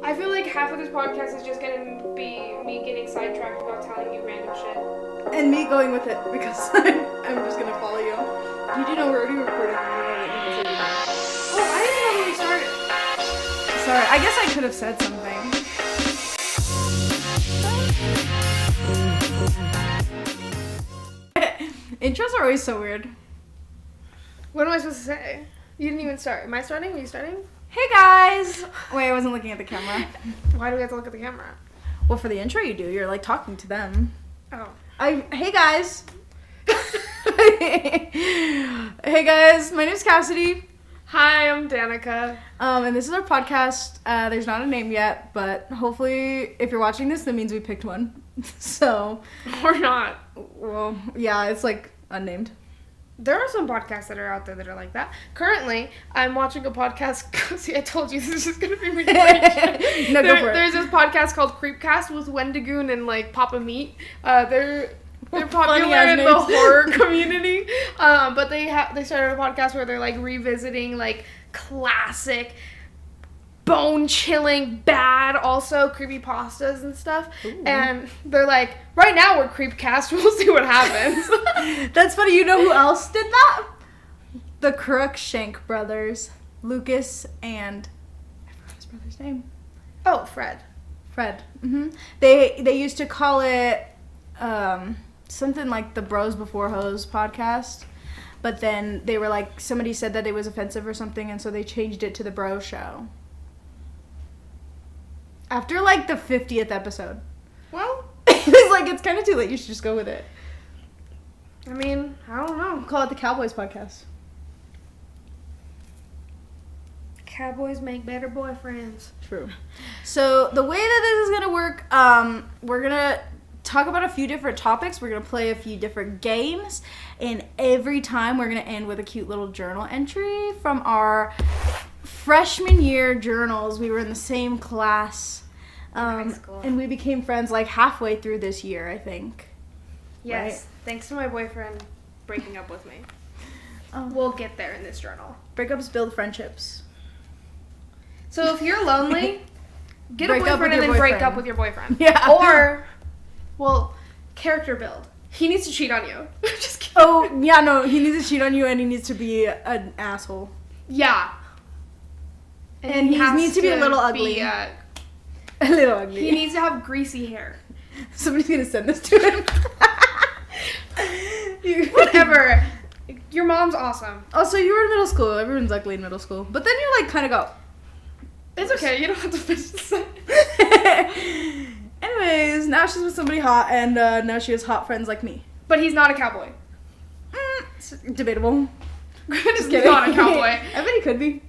I feel like half of this podcast is just gonna be me getting sidetracked about telling you random shit. And me going with it because I'm just gonna follow you. You do know we're already recording. Oh, I didn't know when we started. Sorry, I guess I could have said something. Intros are always so weird. What am I supposed to say? You didn't even start. Am I starting? Are you starting? Hey guys! Wait, I wasn't looking at the camera. Why do we have to look at the camera? Well, for the intro you do. You're like talking to them. Oh. Hey guys! Hey guys, my name's Cassidy. Hi, I'm Danika. And this is our podcast. There's not a name yet, but hopefully if you're watching this, that means we picked one. So. Or not. Well, yeah, it's like unnamed. There are some podcasts that are out there that are like that. Currently, I'm watching a podcast. See, I told you this is going to be really No, go for it. There's this podcast called Creepcast with Wendigoon and like Papa Meat. They're popular in the horror community. But they started a podcast where they're like revisiting like classic, bone-chilling, bad, also creepypastas and stuff. Ooh. And they're like, right now we're Creepcast, we'll see what happens. That's funny. You know who else did that? The Crookshank brothers, Lucas and I forgot his brother's name. Oh, Fred. Mm-hmm. They used to call it something like the Bros Before Hoes podcast, but then they were like, somebody said that it was offensive or something, and so they changed it to the Bro Show. After like the 50th episode. Well, it was like, it's kind of too late. You should just go with it. I mean, I don't know. Call it the Cowboys podcast. Cowboys make better boyfriends. True. So the way that this is going to work, we're going to talk about a few different topics. We're going to play a few different games. And every time we're going to end with a cute little journal entry from our freshman year journals. We were in the same class. High school. And we became friends like halfway through this year, I think. Yes. Right? Thanks to my boyfriend breaking up with me. We'll get there in this journal. Breakups build friendships. So if you're lonely, get break a boyfriend and then break up with your boyfriend. Yeah. Or, well, character build. He needs to cheat on you. Just kidding. Oh, yeah, no. He needs to cheat on you and he needs to be an asshole. Yeah. And he needs to be a little ugly. A little ugly. He needs to have greasy hair. Somebody's gonna send this to him. Whatever. Your mom's awesome. Also, you were in middle school. Everyone's ugly in middle school. But then you like kind of go. It's okay. You don't have to finish the sentence. Anyways, now she's with somebody hot, and now she has hot friends like me. But he's not a cowboy. It's debatable. Just kidding. Not a cowboy. I bet he could be.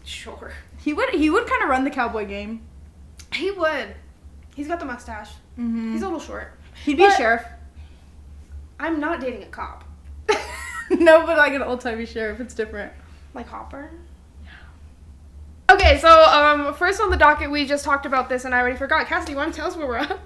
Sure. He would kind of run the cowboy game. He would. He's got the mustache. Mm-hmm. He's a little short. He'd be a sheriff. I'm not dating a cop. No, but like an old-timey sheriff. It's different. Like Hopper? Yeah. Okay, so first on the docket, we just talked about this and I already forgot. Cassidy, you want to tell us where we're at?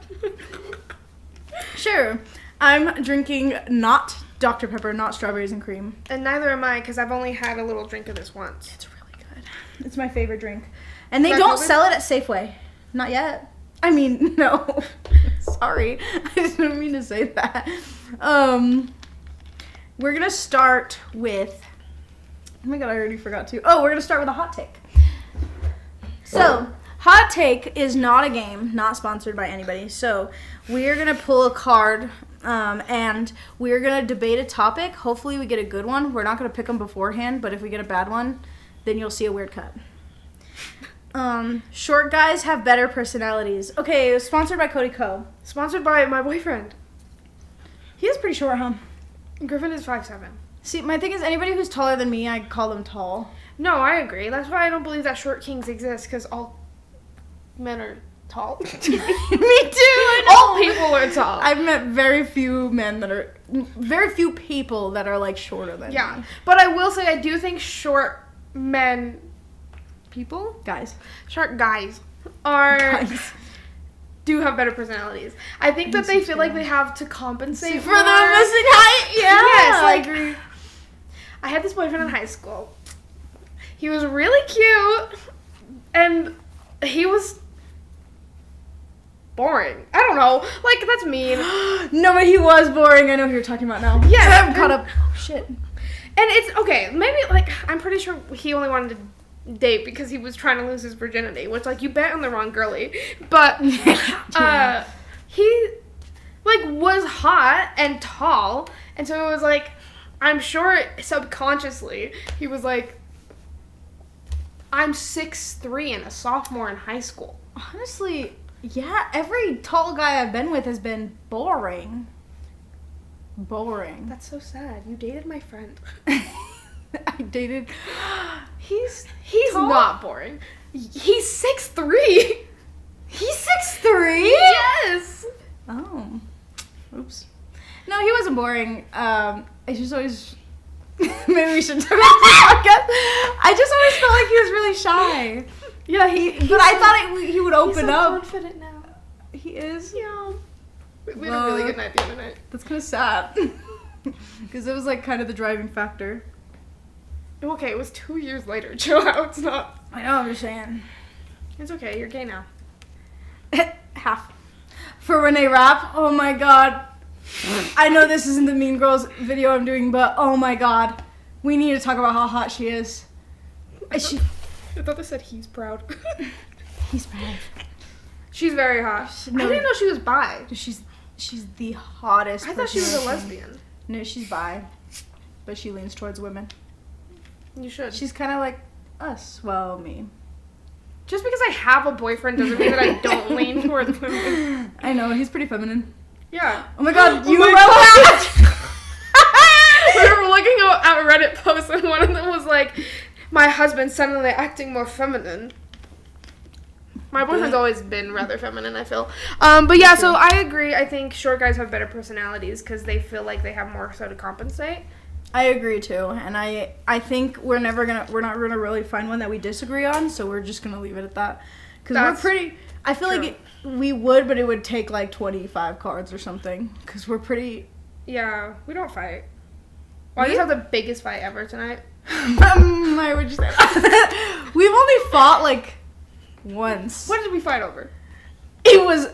Sure. I'm drinking not Dr. Pepper, not strawberries and cream. And neither am I, because I've only had a little drink of this once. It's really good. It's my favorite drink. And they don't sell it at Safeway. Not yet. I mean, no. Sorry. I didn't mean to say that. We're going to start with... Oh my god, I already forgot to. Oh, we're going to start with a hot take. So, hot take is not a game, not sponsored by anybody. So, we're going to pull a card, and we're going to debate a topic. Hopefully, we get a good one. We're not going to pick them beforehand, but if we get a bad one, then you'll see a weird cut. Short guys have better personalities. Okay, it was sponsored by Cody Co. Sponsored by my boyfriend. He is pretty short, huh? Griffin is 5'7". See, my thing is, anybody who's taller than me, I call them tall. No, I agree. That's why I don't believe that short kings exist, because all men are tall. Me too, I know. All people are tall. I've met very few people that are, like, shorter than me. Yeah, but I will say I do think short men... People? Guys. Short guys do have better personalities. I think that they feel like they have to compensate for the missing height. Yeah. Yes, I agree. I had this boyfriend in high school. He was really cute, and he was boring. I don't know. Like, that's mean. No, but he was boring. I know who you're talking about now. Yeah. I'm caught up. Oh, shit. And it's, okay, maybe, like, I'm pretty sure he only wanted to date because he was trying to lose his virginity, which, like, you bet on the wrong girly. But, Yeah. he, like, was hot and tall, and so it was, like, I'm sure subconsciously he was, like, I'm 6'3" and a sophomore in high school. Honestly, yeah, every tall guy I've been with has been boring. Boring. That's so sad. You dated my friend. I dated... He's tall? not boring. He's 6'3". He's 6'3"? Yes! Oh. Oops. No, he wasn't boring. I just always... Maybe we should talk about this podcast. I just always felt like he was really shy. Yeah, but I thought he would open he's so up. confident now. He is? Yeah. We had a really good night the other night. That's kind of sad. Because it was like kind of the driving factor. Okay, it was 2 years later. Chill out. It's not. I know, I'm just saying. It's okay. You're gay now. Half. For Renee Rapp, oh my god. I know this isn't the Mean Girls video I'm doing, but oh my god. We need to talk about how hot she is. I thought they said he's proud. He's proud. She's very hot. No. I didn't know she was bi. She's the hottest. I thought she was a person. lesbian. No, she's bi. But she leans towards women. You should. She's kind of like us. Well, me. Just because I have a boyfriend doesn't mean that I don't lean towards women. I know, he's pretty feminine. Yeah. Oh my god, you were that? We were looking at Reddit posts and one of them was like, my husband's suddenly acting more feminine. My boyfriend's always been rather feminine, I feel. But yeah, so I agree. I think short guys have better personalities because they feel like they have more so to compensate. I agree too, and I think we're not gonna really find one that we disagree on, so we're just gonna leave it at that. Because we're pretty. I feel like we would, but it would take like 25 cards or something. Because we're pretty. Yeah, we don't fight. Well, I just have the biggest fight ever tonight. Why would you say that? We've only fought like once. What did we fight over? It was.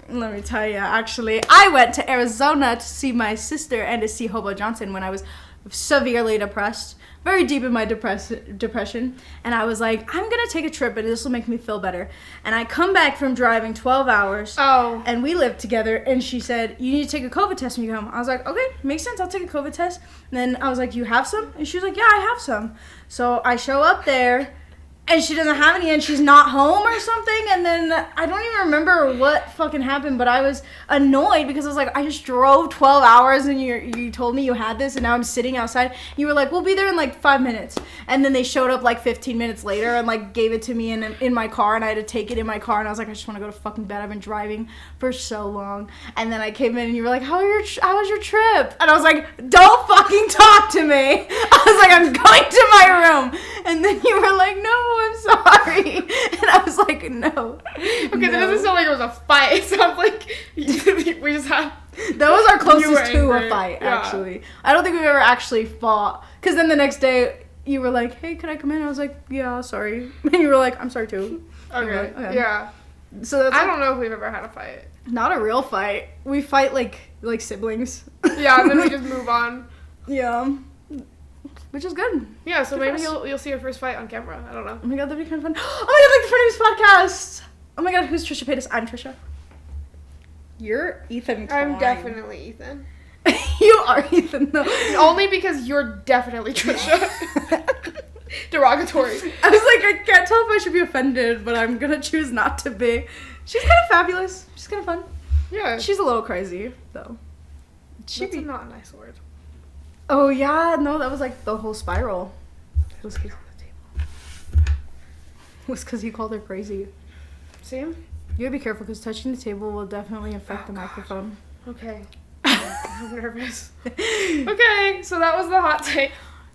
Let me tell you, actually, I went to Arizona to see my sister and to see Hobo Johnson when I was severely depressed, very deep in my depression, and I was like, I'm gonna take a trip and this will make me feel better. And I come back from driving 12 hours, and we lived together, and she said, you need to take a COVID test when you come home. I was like, okay, makes sense, I'll take a COVID test. And then I was like, you have some? And she was like, yeah, I have some. So I show up there, and she doesn't have any, and she's not home or something, and then I don't even remember what fucking happened, but I was annoyed because I was like, I just drove 12 hours, and you told me you had this, and now I'm sitting outside. You were like, we'll be there in like 5 minutes, and then they showed up like 15 minutes later and like gave it to me in my car, and I had to take it in my car, and I was like, I just want to go to fucking bed. I've been driving for so long. And then I came in, and you were like, how was your trip? And I was like, don't fucking talk to me. I was like, I'm going to my room. And then you were like, no, I'm sorry. And I was like, no. Okay, that doesn't sound like it was a fight. It sounds like we just had... That was our closest to a fight, actually. I don't think we've ever actually fought. Because then the next day, you were like, hey, can I come in? I was like, yeah, sorry. And you were like, I'm sorry, too. Okay, like, okay. Yeah. So that's I don't know if we've ever had a fight. Not a real fight. We fight like siblings. Yeah, and then we just move on. Yeah. Which is good. Yeah, so maybe you'll see your first fight on camera. I don't know. Oh my god, that'd be kind of fun. Oh my god, like the Frenemies podcast! Oh my god, who's Trisha Paytas? I'm Trisha. You're Ethan Klein. I'm definitely Ethan. You are Ethan, though. Only because you're definitely Trisha. Derogatory. I was like, I can't tell if I should be offended, but I'm gonna choose not to be. She's kind of fabulous. She's kind of fun. Yeah. She's a little crazy, though. That's not a nice word. Oh, yeah. No, that was like the whole spiral. It was because he called her crazy. See him? You gotta be careful because touching the table will definitely affect the microphone. Okay. I'm nervous. Okay, so that was the hot take.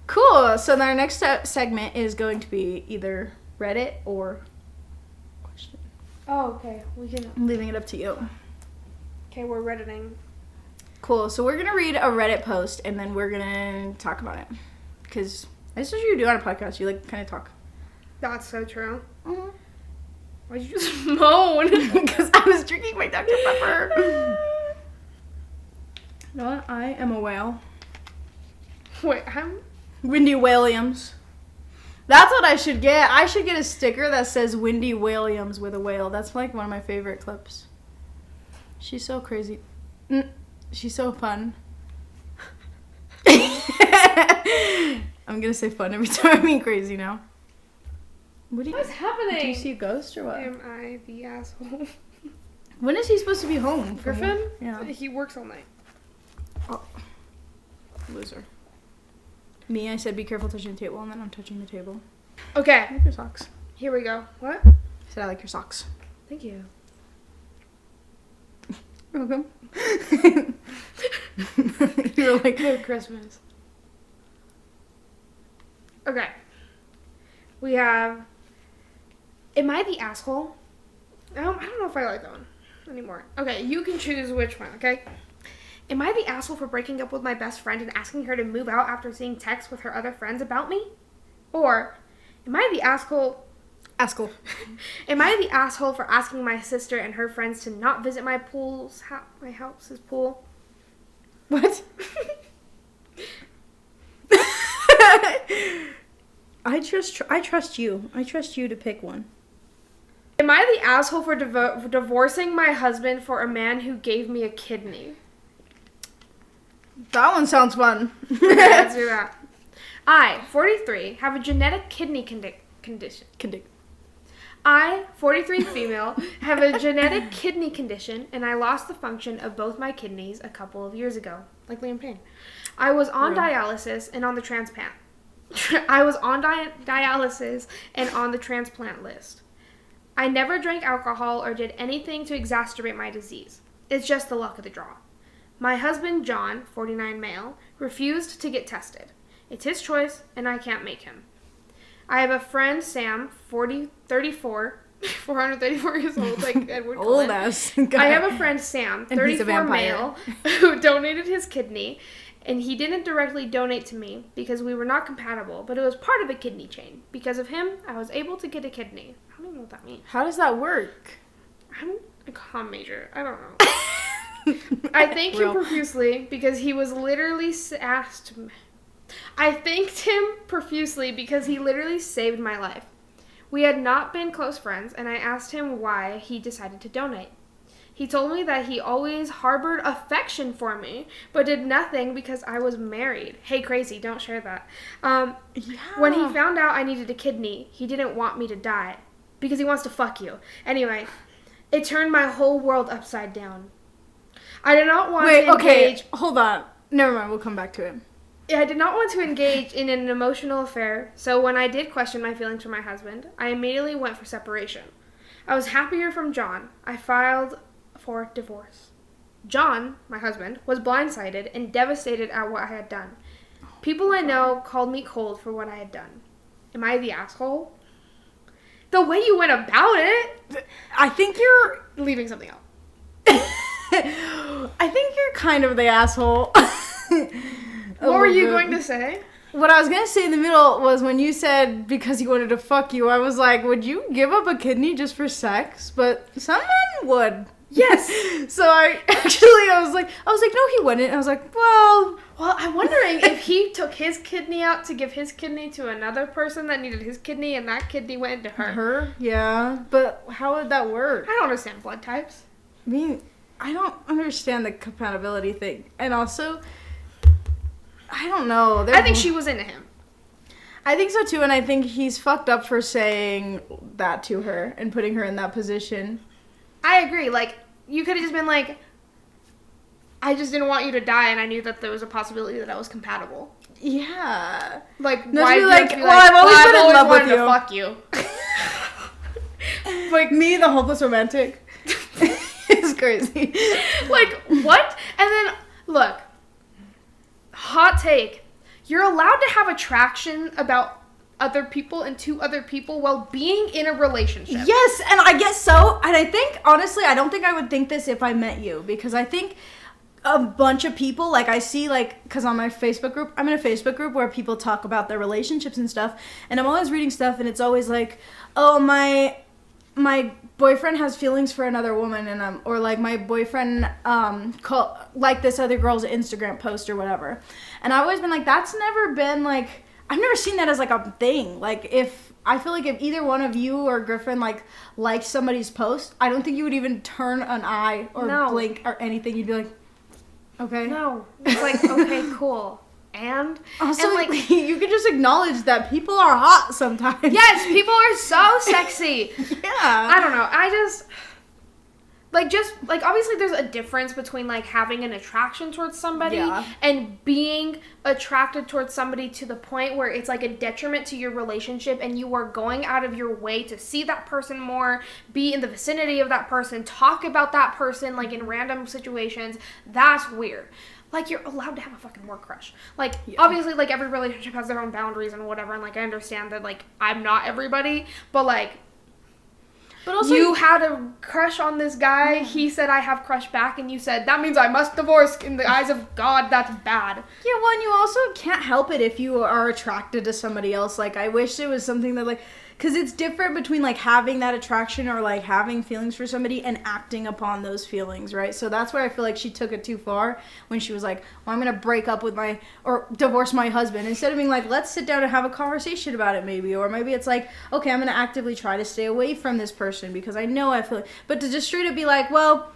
Cool. So our next segment is going to be either Reddit or question. Oh, okay. I'm leaving it up to you. Okay, we're Redditing. Cool. So we're going to read a Reddit post and then we're going to talk about it. Because that's what you do on a podcast. You like kind of talk. That's so true. Mm-hmm. Why'd you just moan? Because I was drinking my Dr. Pepper. You know what? I am a whale. Wait, I'm... Wendy Williams. That's what I should get. I should get a sticker that says Wendy Williams with a whale. That's like one of my favorite clips. She's so crazy. She's so fun. I'm gonna say fun every time I mean crazy now. What's happening? Do you see a ghost or what? Am I the asshole? When is he supposed to be home? Griffin? Yeah. He works all night. Oh. Loser. Me, I said be careful touching the table, and then I'm touching the table. Okay. I like your socks. Here we go. What? I said I like your socks. Thank you. You're welcome. You were like, Merry Christmas. Okay. We have... Am I the asshole? I don't know if I like that one anymore. Okay, you can choose which one, okay? Am I the asshole for breaking up with my best friend and asking her to move out after seeing texts with her other friends about me? Or am I the asshole... Asshole. Am I the asshole for asking my sister and her friends to not visit my house's pool? What? I trust you. I trust you to pick one. Am I the asshole for divorcing my husband for a man who gave me a kidney? That one sounds fun. Okay, let's do that. I, 43, have a genetic kidney condition. I, 43 female, have a genetic kidney condition, and I lost the function of both my kidneys a couple of years ago, like Liam Payne. I was on dialysis and on the transplant. I was on dialysis and on the transplant list. I never drank alcohol or did anything to exacerbate my disease. It's just the luck of the draw. My husband, John, 49 male, refused to get tested. It's his choice, and I can't make him. I have a friend, Sam, 434 years old, like Edward Cullen. Old ass guy. I have a friend, Sam, 34 male, who donated his kidney, and he didn't directly donate to me because we were not compatible, but it was part of a kidney chain. Because of him, I was able to get a kidney. I don't even know what that means. How does that work? I'm a comm major. I don't know. I thank him profusely because he was literally I thanked him profusely because he literally saved my life. We had not been close friends, and I asked him why he decided to donate. He told me that he always harbored affection for me, but did nothing because I was married. Hey, crazy, don't share that. When he found out I needed a kidney, he didn't want me to die because he wants to fuck you. Anyway, it turned my whole world upside down. I did not want to engage... Hold on. Never mind, we'll come back to it. I did not want to engage in an emotional affair, so when I did question my feelings for my husband, I immediately went for separation. I was happier from John. I filed for divorce. John, my husband, was blindsided and devastated at what I had done. People I know called me cold for what I had done. Am I the asshole? The way you went about it... I think you're... leaving something out. I think you're kind of the asshole. What were you going to say? What I was going to say in the middle was when you said because he wanted to fuck you, I was like, would you give up a kidney just for sex? But some men would. Yes. So I was like, no, he wouldn't. I was like, well, I'm wondering if he took his kidney out to give his kidney to another person that needed his kidney, and that kidney went to her. Her? Yeah. But how would that work? I don't understand blood types. I mean, I don't understand the compatibility thing. And also, I don't know. I think she was into him. I think so too, and I think he's fucked up for saying that to her and putting her in that position. I agree. Like, you could have just been like, I just didn't want you to die, and I knew that there was a possibility that I was compatible. Yeah. Like, no, why like, I've always been in love with you. To fuck you. Like, me, the hopeless romantic. It's crazy. Like, what? And then, look, hot take. You're allowed to have attraction about other people and to other people while being in a relationship. Yes, and I guess so. And I think, honestly, I don't think I would think this if I met you. Because I think a bunch of people, like I see, like, because on my Facebook group, I'm in a Facebook group where people talk about their relationships and stuff. And I'm always reading stuff and it's always like, oh, my my boyfriend has feelings for another woman, and or like my boyfriend like this other girl's Instagram post or whatever, and I've always been like, that's never been like, I've never seen that as like a thing. Like if I feel like if either one of you or Griffin like liked somebody's post, I don't think you would even turn an eye or blink or anything. You'd be like, okay. No, it's like, okay, cool. And also, and like you can just acknowledge that people are hot sometimes. Yes, people are so sexy. Yeah. I don't know. I just obviously there's a difference between like having an attraction towards somebody and being attracted towards somebody to the point where it's like a detriment to your relationship and you are going out of your way to see that person more, be in the vicinity of that person, talk about that person like in random situations. That's weird. Like, you're allowed to have a fucking work crush. Like, obviously, like, every relationship has their own boundaries and whatever, and, like, I understand that, like, I'm not everybody, but, like, but also, you had a crush on this guy, he said, I have crush back, and you said, that means I must divorce. In the eyes of God, that's bad. Yeah, well, and you also can't help it if you are attracted to somebody else. Like, I wish it was something that, like, because it's different between, like, having that attraction or, like, having feelings for somebody and acting upon those feelings, right? So that's where I feel like she took it too far when she was like, well, I'm going to break up with or divorce my husband. Instead of being like, let's sit down and have a conversation about it maybe. Or maybe it's like, okay, I'm going to actively try to stay away from this person because I know I feel... But to just straight up be like, well...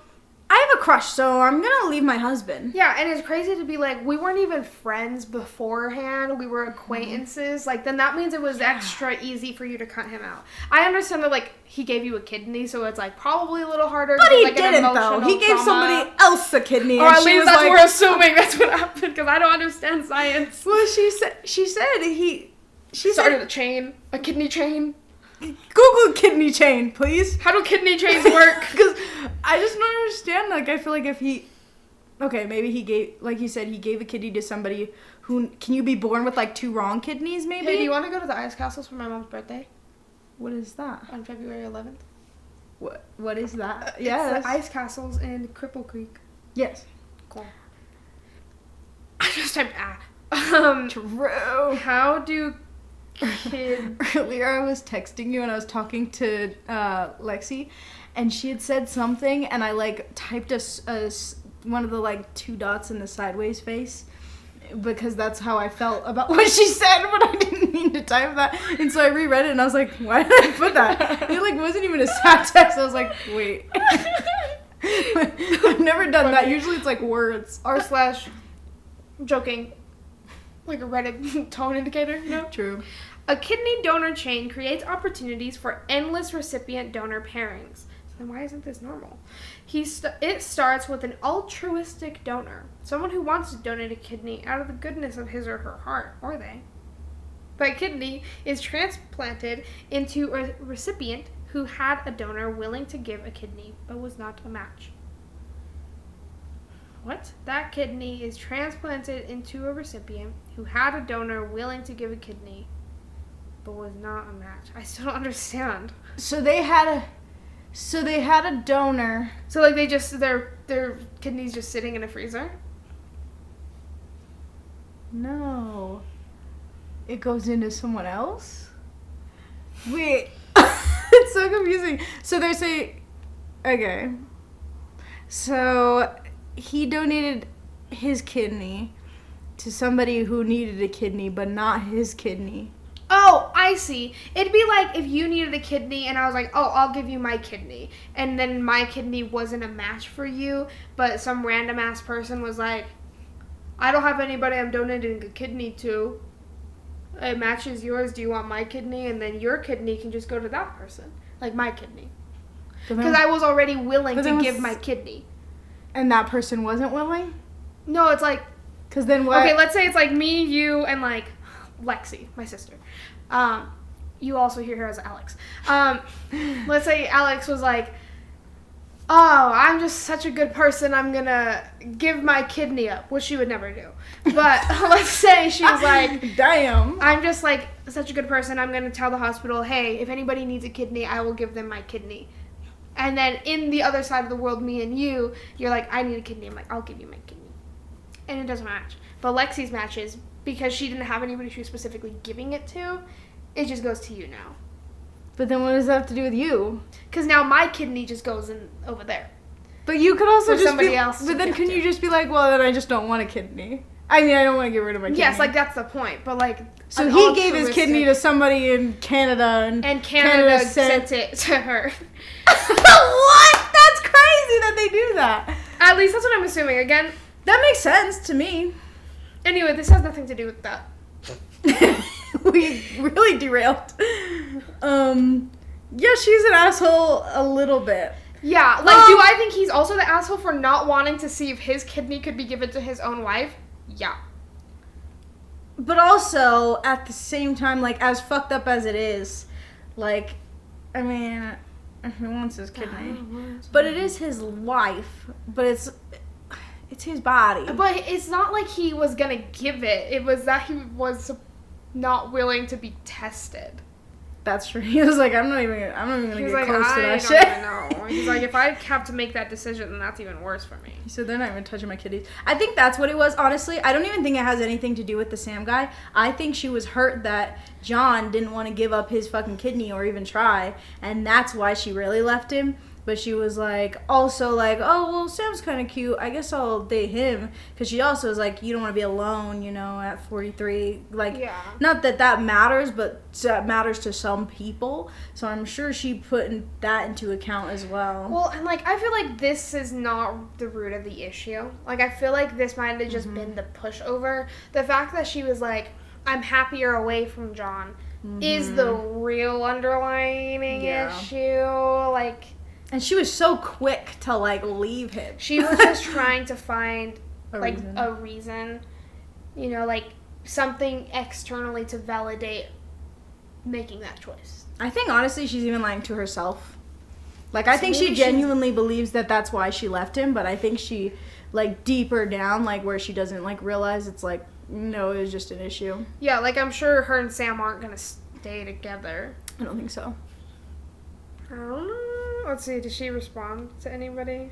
I have a crush, so I'm going to leave my husband. Yeah, and it's crazy to be like, we weren't even friends beforehand. We were acquaintances. Like, then that means it was extra easy for you to cut him out. I understand that, like, he gave you a kidney, so it's, like, probably a little harder. But he like, didn't, though. He gave somebody else a kidney. Or at least that's what we're assuming that's what happened, because I don't understand science. Well, she said he started a chain, a kidney chain. Google kidney chain, please. How do kidney chains work? Because I just don't understand. Like, I feel like if he... Okay, maybe he gave... Like you said, he gave a kidney to somebody who... Can you be born with, like, 2 wrong kidneys, maybe? Hey, do you want to go to the ice castles for my mom's birthday? What is that? On February 11th. What is that? Yeah, the ice castles in Cripple Creek. Yes. Cool. I just typed True. How do... Earlier I was texting you and I was talking to Lexi and she had said something and I like typed one of the like 2 dots in the sideways face because that's how I felt about what she said, but I didn't mean to type that, and so I reread it and I was like, why did I put that? It like wasn't even a sad text. I was like, wait. I've never done that. Usually it's like words. /joking. Like a Reddit tone indicator, you know? True. A kidney donor chain creates opportunities for endless recipient-donor pairings. So then why isn't this normal? It starts with an altruistic donor, someone who wants to donate a kidney out of the goodness of his or her heart, or they. The kidney is transplanted into a recipient who had a donor willing to give a kidney, but was not a match. What? That kidney is transplanted into a recipient who had a donor willing to give a kidney, but was not a match. I still don't understand. So they had a donor. So like they just their kidneys just sitting in a freezer? No. It goes into someone else? Wait. It's so confusing. So they say, okay. So he donated his kidney to somebody who needed a kidney, but not his kidney. Oh, I see. It'd be like if you needed a kidney and I was like, oh, I'll give you my kidney. And then my kidney wasn't a match for you, but some random ass person was like, I don't have anybody I'm donating a kidney to. It matches yours. Do you want my kidney? And then your kidney can just go to that person. Like my kidney. Because I was already willing to give my kidney. And that person wasn't willing? No, it's like... Because then what? Okay, let's say it's like me, you, and like Lexi, my sister. You also hear her as Alex. Let's say Alex was like, oh, I'm just such a good person, I'm going to give my kidney up, which she would never do. But let's say she was like, damn, I'm just like such a good person, I'm going to tell the hospital, hey, if anybody needs a kidney, I will give them my kidney. And then in the other side of the world, me and you're like, I need a kidney. I'm like, I'll give you my kidney. And it doesn't match. But Lexi's matches, because she didn't have anybody she was specifically giving it to, it just goes to you now. But then what does that have to do with you? Because now my kidney just goes in over there. But you could also just somebody be... else But then can you just be like, well, then I just don't want a kidney. I mean, I don't want to get rid of my kidney. Yes, like, that's the point. But, like... So he gave his kidney to somebody in Canada, and Canada sent it to her. What? That's crazy that they do that. At least that's what I'm assuming. Again... That makes sense to me. Anyway, this has nothing to do with that. We really derailed. Yeah, she's an asshole a little bit. Yeah, like, do I think he's also the asshole for not wanting to see if his kidney could be given to his own wife? Yeah. But also, at the same time, like, as fucked up as it is, like, I mean, he wants his kidney. But it is his wife, but it's his body. But it's not like he was gonna give it. It was that he was not willing to be tested. That's true. He was like, I'm not even gonna get like, close to that I shit. don't even know. He's like, if I have to make that decision, then that's even worse for me. He said, they're not even touching my kidneys. I think that's what it was, honestly. I don't even think it has anything to do with the Sam guy. I think she was hurt that John didn't want to give up his fucking kidney or even try, and that's why she really left him. But she was like, also like, oh, well, Sam's kind of cute. I guess I'll date him. Because she also was like, you don't want to be alone, you know, at 43. Like, yeah. Not that that matters, but that matters to some people. So I'm sure she put that into account as well. Well, and, like, I feel like this is not the root of the issue. Like, I feel like this might have just been the pushover. The fact that she was like, I'm happier away from John is the real underlying issue. Like... And she was so quick to, like, leave him. She was just trying to find, a reason, you know, like, something externally to validate making that choice. I think, honestly, she's even lying to herself. Like, I think she genuinely believes that that's why she left him, but I think she, like, deeper down, like, where she doesn't, like, realize it's, like, no, it was just an issue. Yeah, like, I'm sure her and Sam aren't going to stay together. I don't think so. I don't know. Let's see, did she respond to anybody?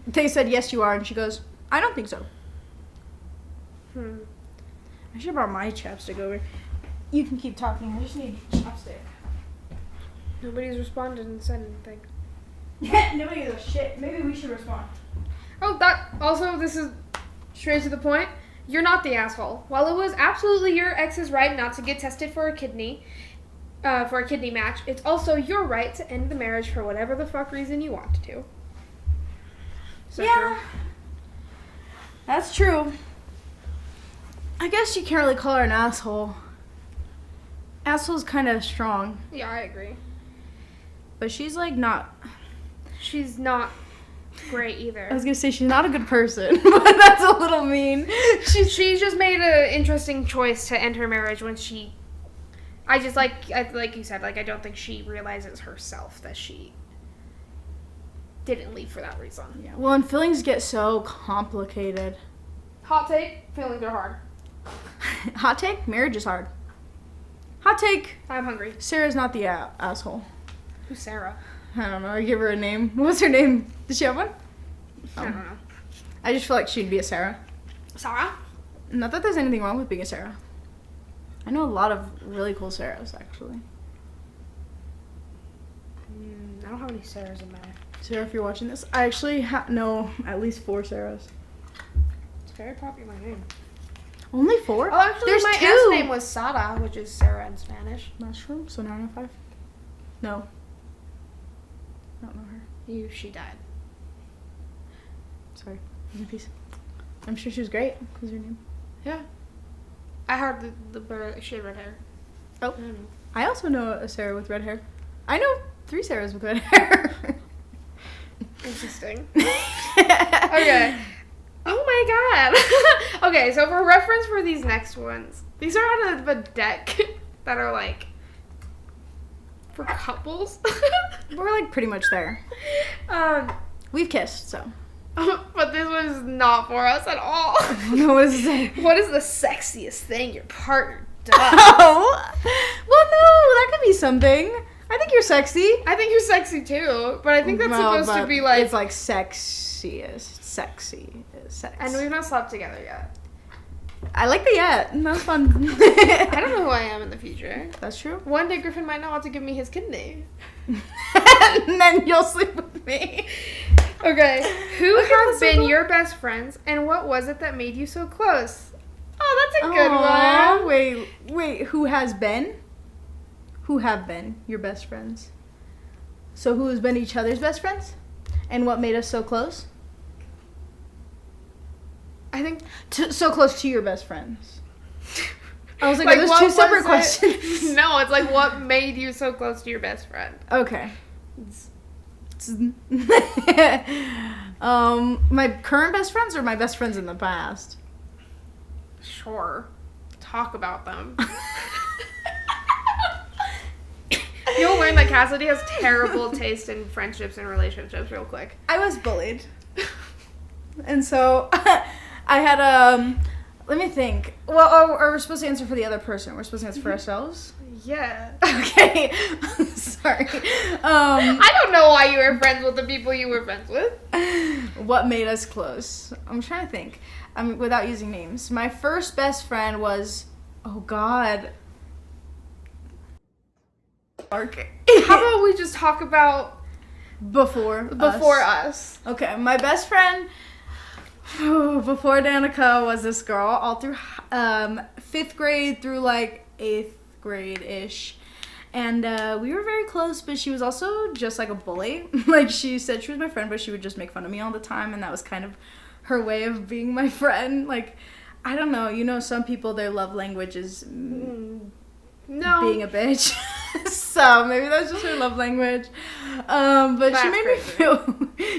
They said, yes, you are, and she goes, I don't think so. I should have brought my chapstick over. You can keep talking, I just need chapstick. Nobody's responded and said anything. Nobody gives a shit. Maybe we should respond. Oh, this is straight to the point. You're not the asshole. While it was absolutely your ex's right not to get tested for a kidney match, it's also your right to end the marriage for whatever the fuck reason you want to. So yeah. True. That's true. I guess you can't really call her an asshole. Asshole's kind of strong. Yeah, I agree. But she's, like, not... She's not great either. I was gonna say she's not a good person, but that's a little mean. She just made an interesting choice to end her marriage when she... like you said, like, I don't think she realizes herself that she didn't leave for that reason. Yeah. Well, and feelings get so complicated. Hot take, feelings are hard. Hot take, marriage is hard. Hot take, I'm hungry. Sarah's not the asshole. Who's Sarah? I don't know. I give her a name. What's her name? Does she have one? I don't know. I just feel like she'd be a Sarah. Sarah? Not that there's anything wrong with being a Sarah. I know a lot of really cool Sarahs, actually. I don't have any Sarahs in my life. Sarah, if you're watching this, I actually know at least 4 Sarahs. It's a very popular name. Only 4? Oh, actually, there's my 2. aunt's name was Sara, which is Sarah in Spanish. Mushroom? So now I know 5? No. I don't know her. She died. Sorry. In peace. I'm sure she was great. What was her name? Yeah. I heard she had red hair. Oh. I also know a Sarah with red hair. I know 3 Sarahs with red hair. Interesting. Okay. Oh my god. Okay, so for reference for these next ones, these are out of a deck that are like for couples. We're like pretty much there. We've kissed, so. But this one is not for us at all. No, what is it? What is the sexiest thing your partner does? Oh. Well, no, that could be something. I think you're sexy. I think you're sexy too, but I think that's supposed to be like... It's like sexiest. Sexy. And we've not slept together yet. I like the yet. That was fun. I don't know who I am in the future. That's true. One day Griffin might not want to give me his kidney. And then you'll sleep with me. Okay. Who have been your best friends, and what was it that made you so close? Oh, that's a good one. Wait. Who has been? Who have been your best friends? So who has been each other's best friends? And what made us so close? I think... So close to your best friends. I was like, are those two separate questions? No, it's like, what made you so close to your best friend? Okay. My current best friends or my best friends in the past? Sure. Talk about them. You'll learn that Cassidy has terrible taste in friendships and relationships real quick. I was bullied. And so I had let me think. Well, are we supposed to answer for the other person? We're supposed to answer for ourselves? Yeah. Okay. Sorry. I don't know why you were friends with the people you were friends with. What made us close? I'm trying to think. Without using names. My first best friend was, oh God. Okay. How about we just talk about before us? Okay, my best friend before Danika was this girl all through 5th grade through like 8th grade-ish. And we were very close, but she was also just like a bully. Like, she said she was my friend, but she would just make fun of me all the time, and that was kind of her way of being my friend. Like, I don't know, you know, some people, their love language is being a bitch. So maybe that's just her love language. But that's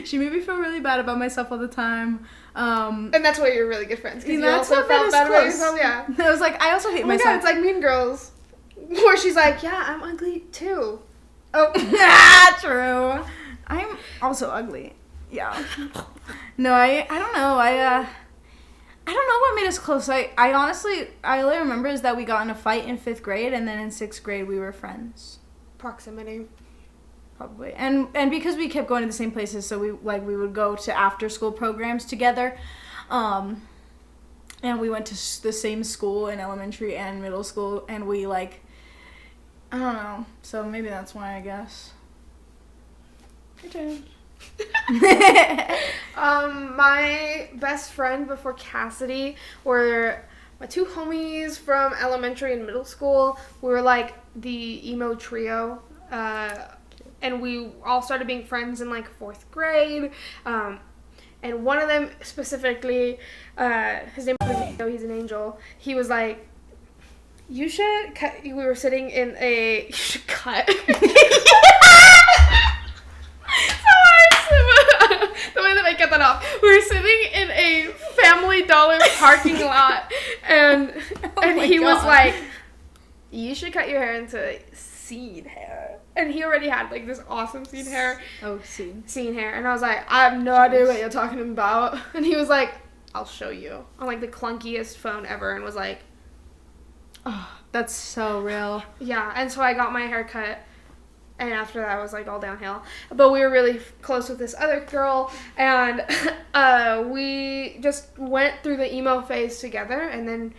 she made me feel really bad about myself all the time. And that's why you're really good friends, because you that's also felt bad about yourself. Yeah. I was like, I also hate myself. God, it's like Mean Girls, where she's like, yeah, I'm ugly too. Oh, true. I'm also ugly. Yeah. No, I don't know. I don't know what made us close. I honestly, I only remember is that we got in a fight in 5th grade, and then in 6th grade we were friends. Proximity. Probably. And because we kept going to the same places, so we would go to after school programs together. And we went to the same school in elementary and middle school, and we I don't know. So maybe that's why, I guess. Your turn. My best friend before Cassidy were my two homies from elementary and middle school. We were like the emo trio, and we all started being friends in like 4th grade. And one of them specifically, his name was he's an angel. He was like, you should cut. We were sitting in a. You should cut. The way that I get that off. We were sitting in a Family Dollar parking lot, and he was like, you should cut your hair into scene hair. And he already had like this awesome scene hair. Oh, scene hair. And I was like, I have no idea what you're talking about. And he was like, I'll show you. On like the clunkiest phone ever, and was like, oh, that's so real. Yeah. And so I got my hair cut. And after that, it was, like, all downhill. But we were really close with this other girl. And we just went through the emo phase together. And then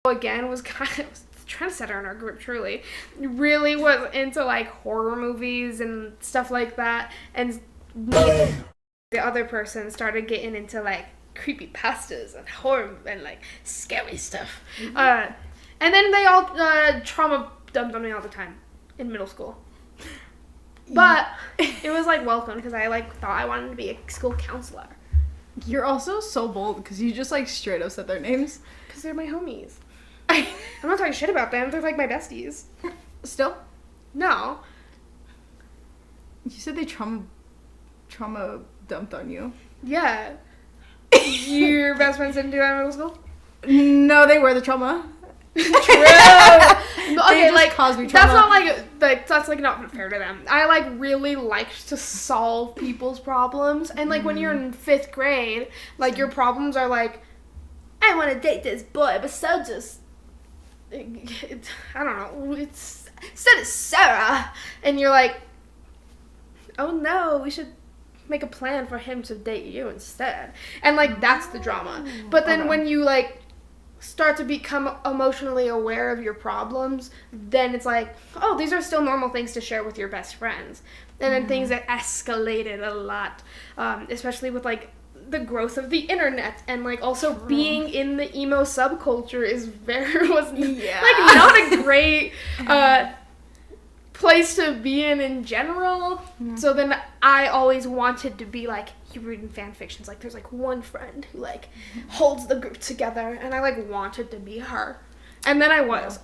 again was kind of trying to set her in our group, truly. Really was into, like, horror movies and stuff like that. And me and the other person started getting into, like, creepypastas and horror and, like, scary stuff. Mm-hmm. And then they all trauma dumped on me all the time in middle school. But it was, like, welcome because I, like, thought I wanted to be a school counselor. You're also so bold because you just, like, straight up said their names. Because they're my homies. I'm not talking shit about them. They're, like, my besties. Still? No. You said they trauma dumped on you. Yeah. Your best friends didn't do that in middle school? No, they were the trauma. True. Okay, like caused me trauma. That's not like that's like not fair to them. I like really liked to solve people's problems, and like when you're in 5th grade, like your problems are like, I want to date this boy, but so just I don't know. It's said it's Sarah, and you're like, oh no, we should make a plan for him to date you instead, and like that's the drama. But then when you like start to become emotionally aware of your problems, then it's like, oh, these are still normal things to share with your best friends. And then things that escalated a lot, especially with like the growth of the internet, and like also being in the emo subculture was like not a great place to be in general. So then I always wanted to be like, you read in fan fictions, like there's like one friend who like holds the group together, and I like wanted to be her, and then I was.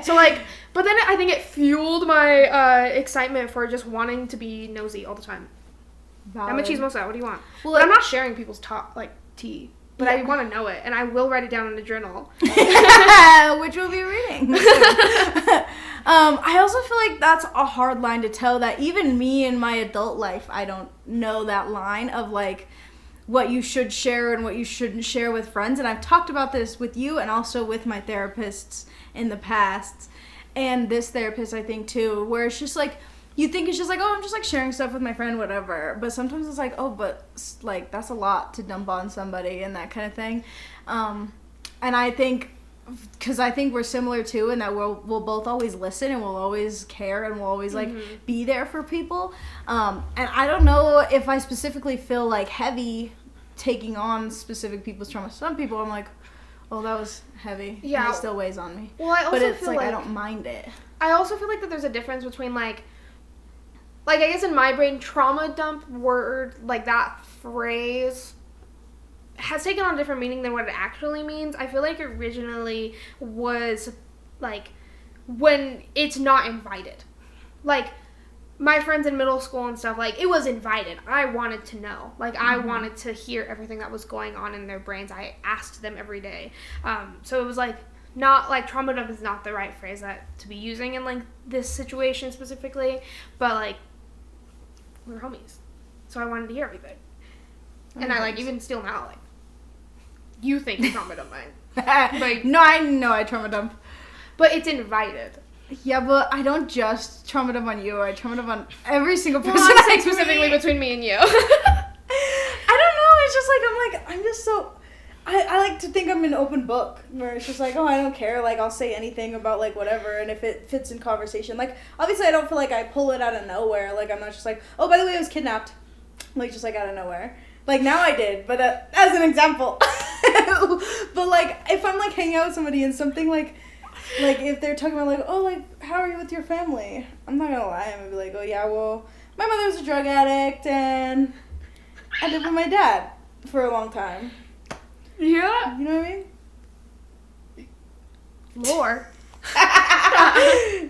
So like, but then I think it fueled my excitement for just wanting to be nosy all the time. Valid. I'm a chismosa. What do you want? Well, but I'm not sharing people's tea, but I want to know it, and I will write it down in a journal, which we'll be reading. I also feel like that's a hard line to tell, that even me in my adult life, I don't know that line of like what you should share and what you shouldn't share with friends. And I've talked about this with you and also with my therapists in the past, and this therapist I think too, where it's just like, you think it's just like, oh, I'm just like sharing stuff with my friend, whatever. But sometimes it's like, oh, but like that's a lot to dump on somebody and that kind of thing. And I think, because I think we're similar too, in that we'll both always listen and we'll always care and we'll always like be there for people. And I don't know if I specifically feel like heavy taking on specific people's trauma. Some people I'm like, oh, that was heavy. Yeah. And it still weighs on me. Well, I also but it's feel like I don't mind it. I also feel like that there's a difference between like I guess in my brain, trauma dump word, like that phrase, has taken on a different meaning than what it actually means. I feel like originally was, like, when it's not invited. Like, my friends in middle school and stuff, like, it was invited. I wanted to know. Like, I wanted to hear everything that was going on in their brains. I asked them every day. So it was, like, not, like, trauma dump is not the right phrase to be using in, like, this situation specifically. But, like, we were homies, so I wanted to hear everything. And I, like, even still now, like, you think you trauma dump mine. Like, no, I know I trauma dump. But it's invited. Yeah, but I don't just trauma dump on you. I trauma dump on every single person. Well, I'm saying specifically between me and you. I don't know. It's just like, I'm just so... I like to think I'm an open book, where it's just like, oh, I don't care. Like, I'll say anything about, like, whatever, and if it fits in conversation. Like, obviously, I don't feel like I pull it out of nowhere. Like, I'm not just like, oh, by the way, I was kidnapped. Like, just, like, out of nowhere. Like, now I did, but as an example. But, like, if I'm, like, hanging out with somebody and something, like, if they're talking about, like, oh, like, how are you with your family? I'm not gonna lie. I'm gonna be like, oh, yeah, well, my mother was a drug addict, and I lived with my dad for a long time. Yeah. You know what I mean? Lore.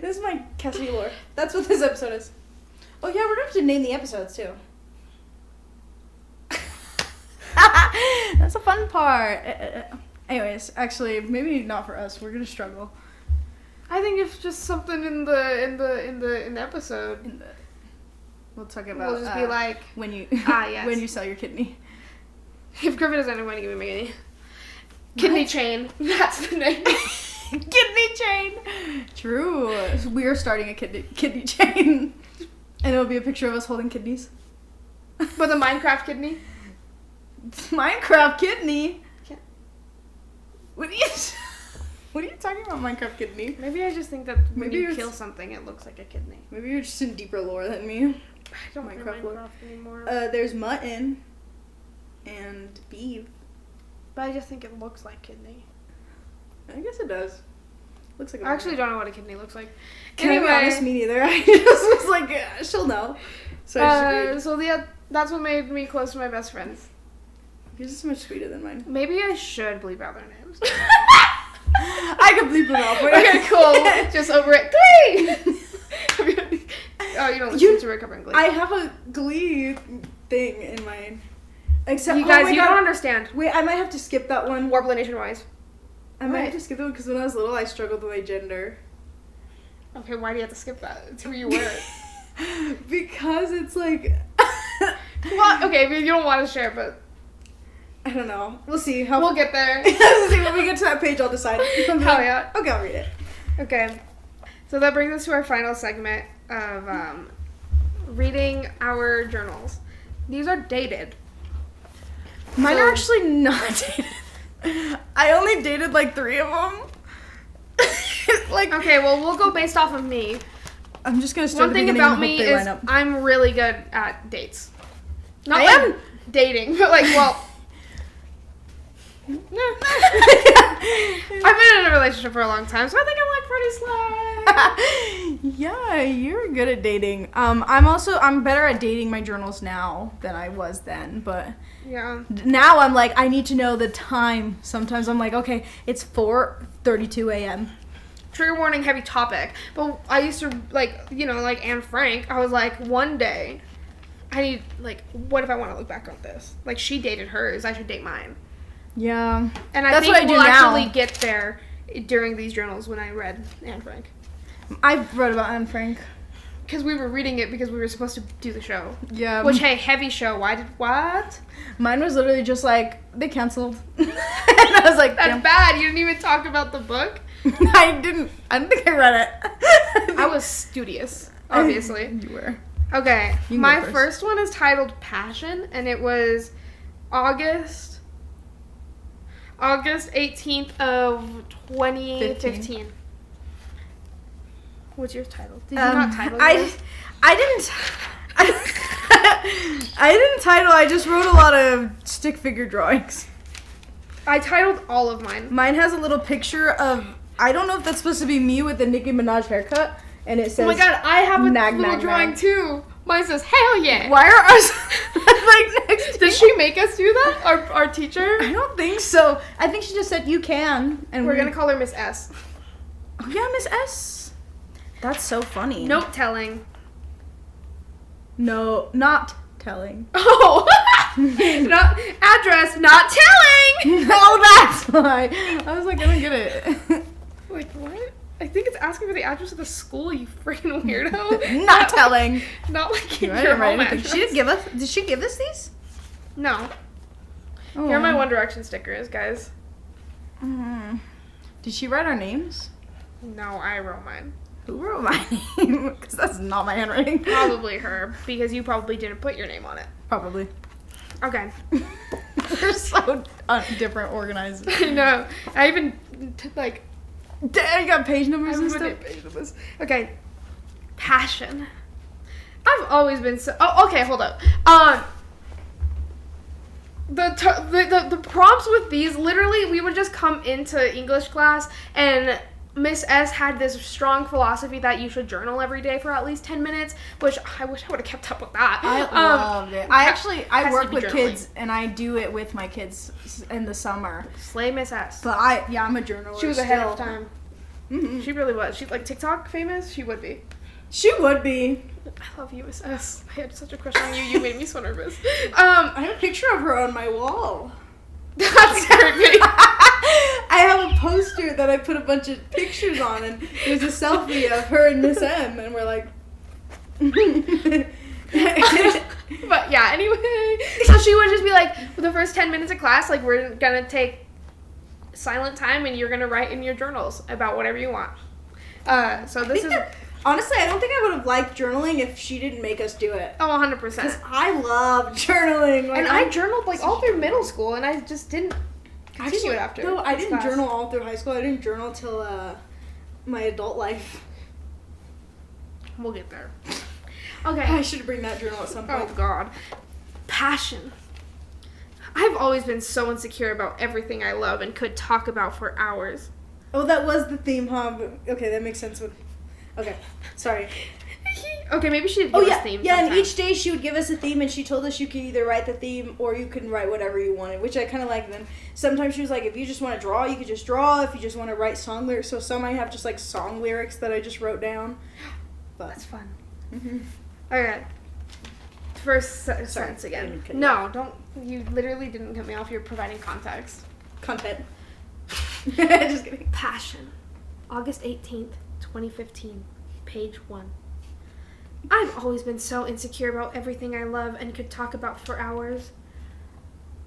This is my Cassidy lore. That's what this episode is. Oh, yeah, we're going to have to name the episodes, too. That's a fun part. Anyways, actually, maybe not for us. We're going to struggle. I think it's just something in the episode. We'll talk about. We'll just be like, when you yes. when you sell your kidney. If Griffin doesn't want to give me my kidney. Kidney chain. That's the name. Kidney chain. True. We are starting a kidney chain. And it'll be a picture of us holding kidneys. But the Minecraft kidney? Minecraft kidney? Yeah. What are you talking about, Minecraft kidney? Maybe I just think that when you kill something, it looks like a kidney. Maybe you're just in deeper lore than me. I don't know Minecraft anymore. There's mutton. And beef. But I just think it looks like kidney. I guess it does. Looks like. I actually don't know what a kidney looks like. Anyway, be honest, me neither. I just was like, yeah, she'll know. So yeah, that's what made me close to my best friends. Yours is so much sweeter than mine. Maybe I should bleep out their names. I can bleep them out. Okay, cool. Just over it. Glee! Oh, you don't listen to Recovering Glee. I have a Glee thing in mind. Except, you guys, you don't understand. Wait, I might have to skip that one. Warble Nationwide. I might have to skip that one because when I was little, I struggled with my gender. Okay, why do you have to skip that? It's who you were. Because it's like... Well, okay, you don't want to share, but... I don't know. We'll see. We'll get there. We'll see. When we get to that page, I'll decide. Hell yeah. Okay, I'll read it. Okay. So that brings us to our final segment of reading our journals. These are dated. Mine are actually not dated. I only dated like 3 of them. Like, okay, well, we'll go based off of me. I'm just gonna start. One thing about me is I'm really good at dates. Not I like am dating, but like, well. I've been in a relationship for a long time, so I think I'm like pretty sly. Yeah, you're good at dating. I'm better at dating my journals now than I was then, but yeah. Now I'm like, I need to know the time. Sometimes I'm like, okay, it's 4:32 a.m. Trigger warning, heavy topic. But I used to, like, you know, like Anne Frank, I was like, one day, I need, like, what if I want to look back on this? Like, she dated hers, I should date mine. Yeah. And I think we'll actually get there during these journals when I read Anne Frank. I read about Anne Frank. Because we were reading it because we were supposed to do the show. Yeah. Which, hey, heavy show. What? Mine was literally just like, they canceled. And I was like, that's bad. You didn't even talk about the book? I don't think I read it. I was studious, obviously. You were. Okay. My first one is titled Passion, and it was August 18th of 2015. What's your title? Did you not title yours? I didn't title. I just wrote a lot of stick figure drawings. I titled all of mine. Mine has a little picture of, I don't know if that's supposed to be me with the Nicki Minaj haircut, and it says, oh my god, I have a little drawing too. Mine says, hell yeah. Why are ours like next to Did she make us do that? Our teacher? I don't think so. I think she just said you can. And we're going to call her Miss S. Oh yeah, Miss S. That's so funny. Note telling. No, not telling. Oh! Not address, not telling! No, that's why. I was like, I don't get it. Like, what? I think it's asking for the address of the school, you freaking weirdo. Not telling. Not like your home address. Did she give us these? No. Oh. Here are my One Direction stickers, guys. Did she write our names? No, I wrote mine. Who wrote my name? Because that's not my handwriting. Probably her, because you probably didn't put your name on it. Probably. Okay. We're so different organized. I know. I even, like... Damn, you got page numbers and stuff? Page numbers. Okay. Passion. I've always been so... Oh, okay, hold up. The prompts with these, literally, we would just come into English class and... Miss S had this strong philosophy that you should journal every day for at least 10 minutes, which I wish I would have kept up with that. I loved it. I work with kids, and I do it with my kids in the summer. Slay Miss S. But I'm a journaler. She was ahead of time. Mm-hmm. She really was. She's like TikTok famous. She would be. She would be. I love you, Miss S. I had such a crush on you. You made me so nervous. I have a picture of her on my wall. That's creepy. I have a poster that I put a bunch of pictures on, and there's a selfie of her and Miss M, and we're like... But yeah, anyway. So she would just be like, for the first 10 minutes of class, like, we're going to take silent time, and you're going to write in your journals about whatever you want. So this is... Honestly, I don't think I would have liked journaling if she didn't make us do it. Oh, 100%. Because I love journaling. Like, and I journaled, like, all through middle school, and I just didn't continue it after. No, I didn't journal all through high school. I didn't journal till my adult life. We'll get there. Okay. I should bring that journal at some point. Oh, God. Passion. I've always been so insecure about everything I love and could talk about for hours. Oh, that was the theme, huh? Okay, that makes sense with... Okay, sorry. Okay, maybe she did give us themes. Yeah, and each day she would give us a theme, and she told us you could either write the theme or you can write whatever you wanted, which I kind of like. Then sometimes she was like, if you just want to draw, you could just draw. If you just want to write song lyrics, so some I have just like song lyrics that I just wrote down. But that's fun. Mm-hmm. Okay. First sentence again. No, don't. You literally didn't cut me off. You're providing context. Content. Just kidding. Passion. August 18th, 2015. Page 1. I've always been so insecure about everything I love and could talk about for hours.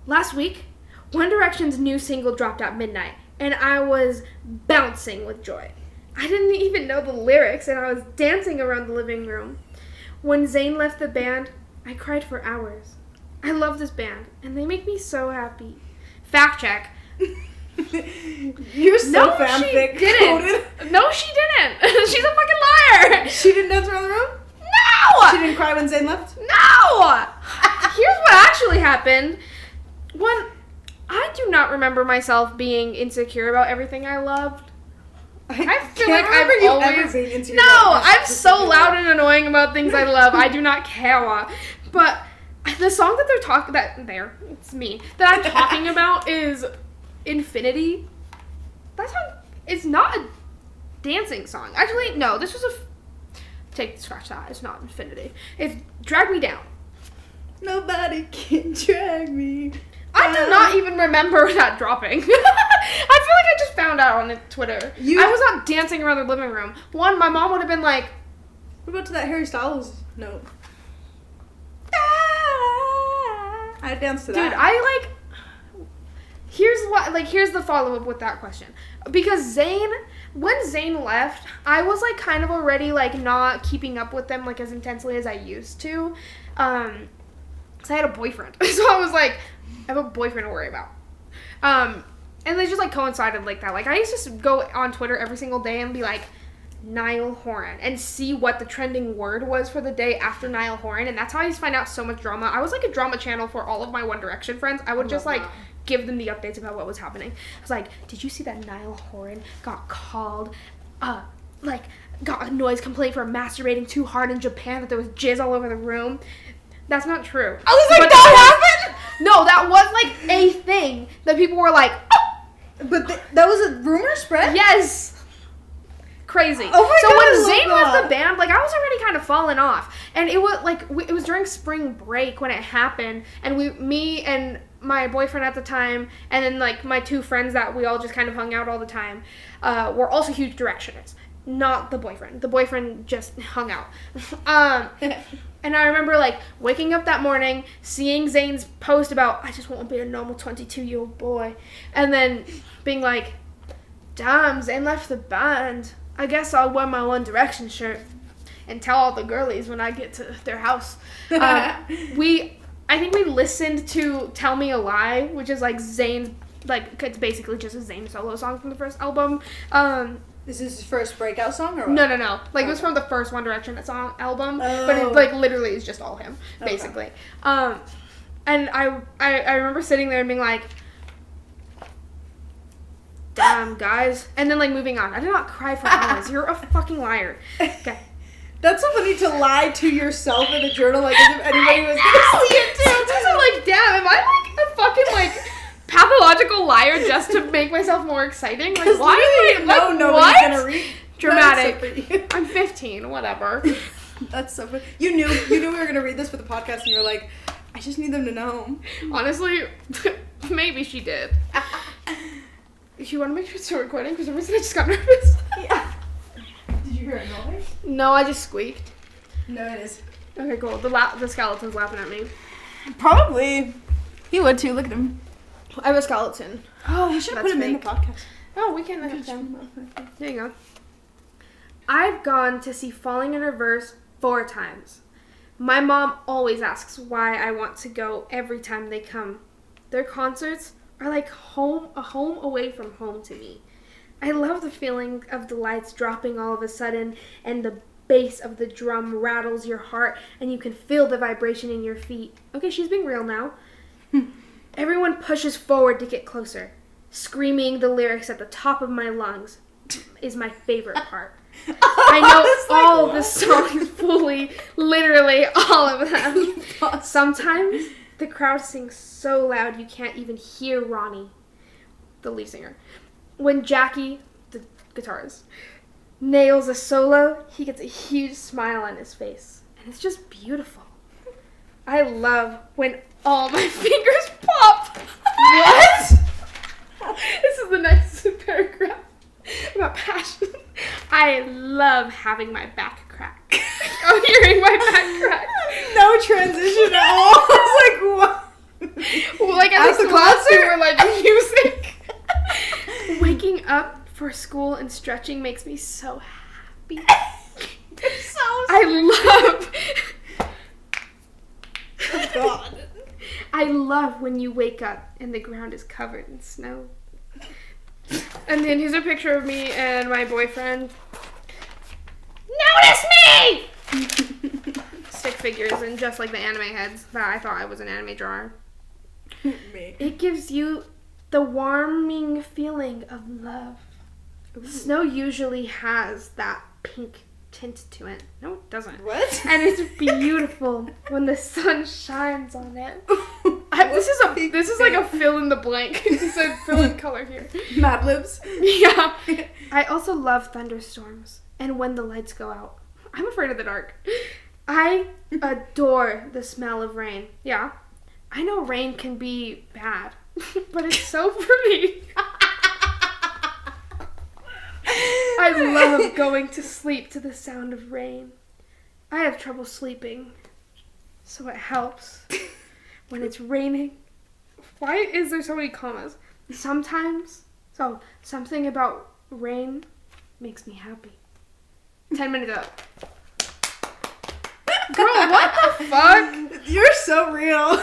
Last week, One Direction's new single dropped at midnight, and I was bouncing with joy. I didn't even know the lyrics, and I was dancing around the living room. When Zayn left the band, I cried for hours. I love this band, and they make me so happy. Fact check. You're so fanfic. She didn't. No, she didn't. She's a fucking liar. She didn't dance around the room? No! She didn't cry when Zayn left? No! Here's what actually happened. I do not remember myself being insecure about everything I loved. I feel like I've always being insecure. No, I'm so loud and annoying about things I love. I do not care. But the song that they're talking it's me. That I'm talking about is Infinity. That song is not a dancing song. Actually, no, this was scratch that. It's not Infinity. It's Drag Me Down. Nobody can drag me. I do not even remember that dropping. I feel like I just found out on Twitter. I was not dancing around the living room. One, my mom would have been like, what about to that Harry Styles note? I danced to that. Dude, here's the follow-up with that question. Because when Zayn left, I was, like, kind of already, like, not keeping up with them, like, as intensely as I used to. Because I had a boyfriend. So I was like, I have a boyfriend to worry about. And they just, like, coincided like that. Like, I used to go on Twitter every single day and be like, Niall Horan, and see what the trending word was for the day after Niall Horan, and that's how I used to find out so much drama. I was like a drama channel for all of my One Direction friends. I would just like give them the updates about what was happening. I was like, did you see that Niall Horan got called, got a noise complaint for masturbating too hard in Japan, that there was jizz all over the room? That's not true. I was like, that happened? No, that was like a thing that people were like, oh! But that was a rumor spread? Yes. Crazy. Oh my so God, when Zayn left the band, like, I was already kind of falling off, and it was like it was during spring break when it happened, and me and my boyfriend at the time, and then like my two friends that we all just kind of hung out all the time, were also huge Directioners. Not the boyfriend. The boyfriend just hung out. And I remember like waking up that morning, seeing Zayn's post about, I just want to be a normal 22-year-old boy, and then being like, damn, Zayn left the band. I guess I'll wear my One Direction shirt and tell all the girlies when I get to their house. I think we listened to Tell Me a Lie, which is like Zayn's, like, it's basically just a Zayn solo song from the first album. Is this his first breakout song or what? No. Like, it was from the first One Direction album, but it, like, literally is just all him, basically. Okay. And I remember sitting there and being like, damn, guys. And then, like, moving on. I did not cry for hours. You're a fucking liar. Okay. That's so funny to lie to yourself in a journal, like, as if anybody was going to see it, too. It's also like, damn, am I, like, a fucking, like, pathological liar just to make myself more exciting? Like, why do I, like, nobody's going to read. Dramatic. So I'm 15, whatever. That's so funny. You knew we were going to read this for the podcast, and you were like, I just need them to know. Honestly, maybe she did. You want to make sure it's still recording? For some reason I just got nervous. Yeah. Did you hear a noise? No, I just squeaked. No, it is. Okay, cool. The skeleton's laughing at me. Probably. He would too. Look at him. I have a skeleton. Oh, we should have put him in the podcast. Oh, we can. There you go. I've gone to see Falling in Reverse 4 times. My mom always asks why I want to go every time they come. Their concerts are like a home away from home to me. I love the feeling of the lights dropping all of a sudden, and the bass of the drum rattles your heart, and you can feel the vibration in your feet. Okay, she's being real now. Everyone pushes forward to get closer. Screaming the lyrics at the top of my lungs is my favorite part. I know all the songs fully, literally all of them. Sometimes the crowd sings so loud you can't even hear Ronnie, the lead singer. When Jackie, the guitarist, nails a solo, he gets a huge smile on his face. And it's just beautiful. I love when all my fingers pop. What? This is the next paragraph about passion. I love having my back crack. I'm hearing my back crack. No transition at all. I was like, what? Well, like at the concert or like music. Waking up for school and stretching makes me so happy. I love. Oh God. I love when you wake up and the ground is covered in snow. And then here's a picture of me and my boyfriend. Notice me! Stick figures and just like the anime heads that I thought I was an anime drawer. Me. It gives you the warming feeling of love. Ooh. Snow usually has that pink tint to it. No, it doesn't. What? And it's beautiful when the sun shines on it. This is like a fill in the blank. It said fill in color here. Mad Libs. Yeah. I also love thunderstorms and when the lights go out. I'm afraid of the dark. I adore the smell of rain. Yeah. I know rain can be bad, but it's so pretty. I love going to sleep to the sound of rain. I have trouble sleeping, so it helps when it's raining. Why is there so many commas? Sometimes, something about rain makes me happy. 10 minutes up. Girl, what the fuck? You're so real.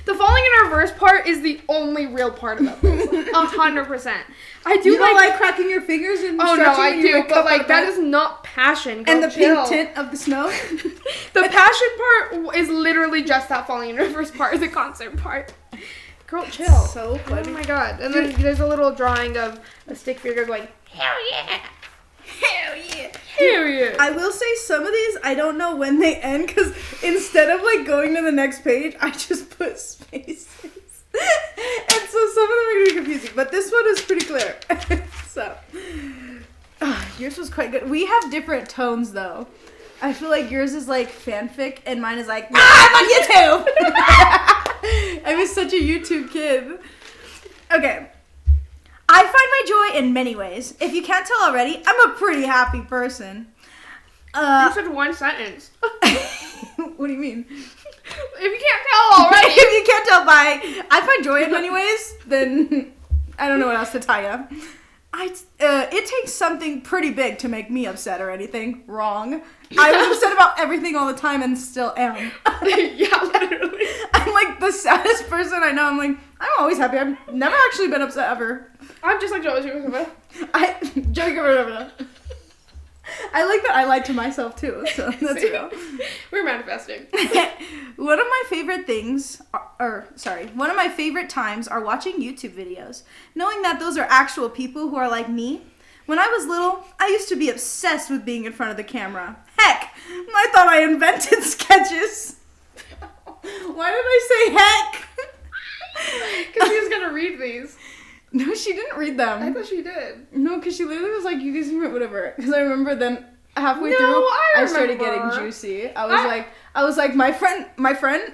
The falling in reverse part is the only real part of it. 100%. I do you don't like cracking your fingers and oh stretching no, I when you do, wake but up like out that of is not passion. Girl, and the chill. pink tint of the snow. The passion part is literally just that falling in reverse part, the concert part. Girl, chill. So funny. Oh my god. And then there's a little drawing of a stick figure going, hell yeah. Hell yeah. Hell yeah. I will say some of these, I don't know when they end, because instead of like going to the next page, I just put spaces. And so some of them are going to be confusing, but this one is pretty clear. So, yours was quite good. We have different tones though. I feel like yours is like fanfic and mine is like, I'm on YouTube! I was such a YouTube kid. Okay. I find my joy in many ways. If you can't tell already, I'm a pretty happy person. You said one sentence. What do you mean? If you can't tell already. If you can't tell by I find joy in many ways, then I don't know what else to tell you. It takes something pretty big to make me upset or anything. Wrong. I was upset about everything all the time and still am. Yeah, literally. I'm like the saddest person I know. I'm like, I'm always happy. I've never actually been upset ever. I'm just like Joey. I like that I lied to myself too, so that's real. We're manifesting. One of my favorite times are watching YouTube videos. Knowing that those are actual people who are like me. When I was little, I used to be obsessed with being in front of the camera. Heck, I thought I invented sketches. Why did I say heck? Because she was going to read these. No, she didn't read them. I thought she did. No, because she literally was like, you guys can read whatever. Because I remember then halfway through, I started getting juicy. I was like, my friend,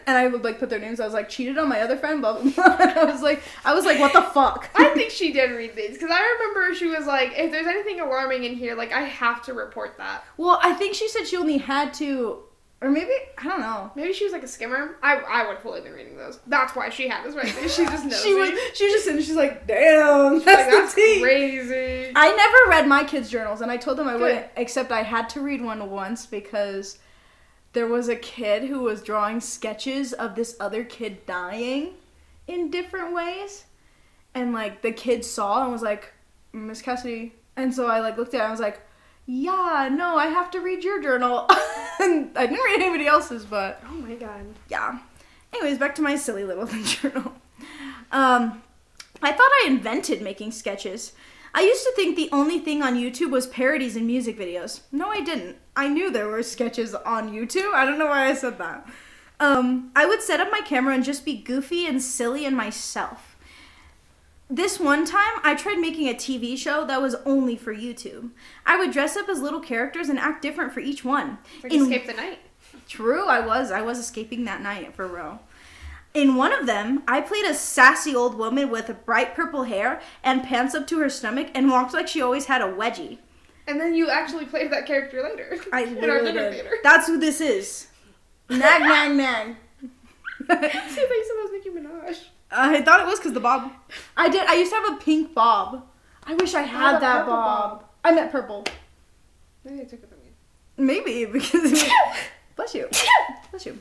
and I would like put their names. I was like, cheated on my other friend, blah, blah, blah. And I was like, what the fuck? I think she did read these. Because I remember she was like, if there's anything alarming in here, like, I have to report that. Well, I think she said she only had to... Or maybe, I don't know. Maybe she was like a skimmer. I would have fully been reading those. That's why she had us right there. She just knows she was just sitting, she's like, damn, that's crazy. I never read my kids' journals, and I told them I wouldn't, except I had to read one once because there was a kid who was drawing sketches of this other kid dying in different ways. And, like, the kid saw and was like, Miss Cassidy. And so I, like, looked at it and I was like, yeah, no, I have to read your journal. And I didn't read anybody else's, but... Oh my god. Yeah. Anyways, back to my silly little journal. I thought I invented making sketches. I used to think the only thing on YouTube was parodies and music videos. No, I didn't. I knew there were sketches on YouTube. I don't know why I said that. I would set up my camera and just be goofy and silly and myself. This one time, I tried making a TV show that was only for YouTube. I would dress up as little characters and act different for each one. Like Escape the Night. True, I was escaping that night, for real. In one of them, I played a sassy old woman with bright purple hair and pants up to her stomach and walked like she always had a wedgie. And then you actually played that character later. I in our dinner did. theater. That's who this is. Nag, nag, nag. See, I thought you said that was Nicki Minaj. I thought it was because the bob. I used to have a pink bob. I wish I had that bob. I meant purple. Maybe I took it from you. Maybe, because... Bless you. Bless you.